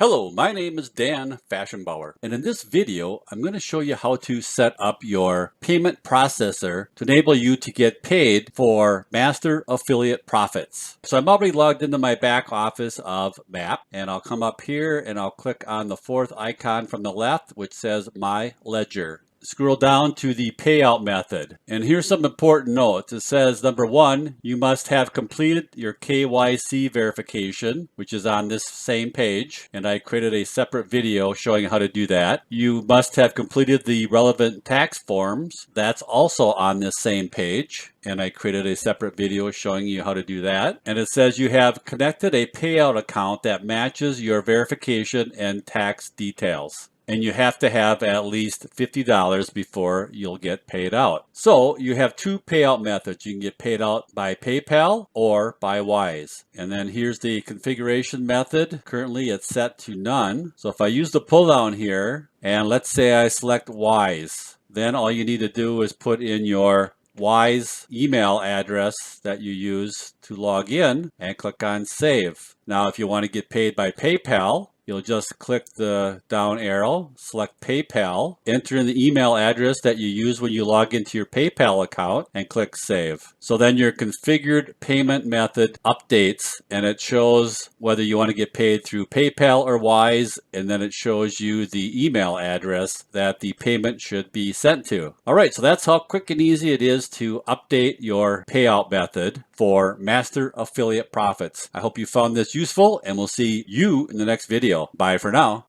Hello, my name is Dan Faschingbauer, and in this video, I'm going to show you how to set up your payment processor to enable you to get paid for master affiliate profits. So I'm already logged into my back office of MAP, and I'll come up here and I'll click on the fourth icon from the left, which says My Ledger. Scroll down to the payout method. And here's some important notes. It says, number one, you must have completed your KYC verification, which is on this same page. And I created a separate video showing how to do that. You must have completed the relevant tax forms. That's also on this same page. And I created a separate video showing you how to do that. And it says you have connected a payout account that matches your verification and tax details. And you have to have at least $50 before you'll get paid out. So you have two payout methods. You can get paid out by PayPal or by Wise. And then here's the configuration method. Currently it's set to none. So if I use the pull down here, and let's say I select Wise, then all you need to do is put in your Wise email address that you use to log in and click on Save. Now if you want to get paid by PayPal, you'll just click the down arrow, select PayPal, enter in the email address that you use when you log into your PayPal account, and click Save. So then your configured payment method updates, and it shows whether you want to get paid through PayPal or Wise, and then it shows you the email address that the payment should be sent to. All right, so that's how quick and easy it is to update your payout method for master affiliate profits. I hope you found this useful, and we'll see you in the next video. Bye for now.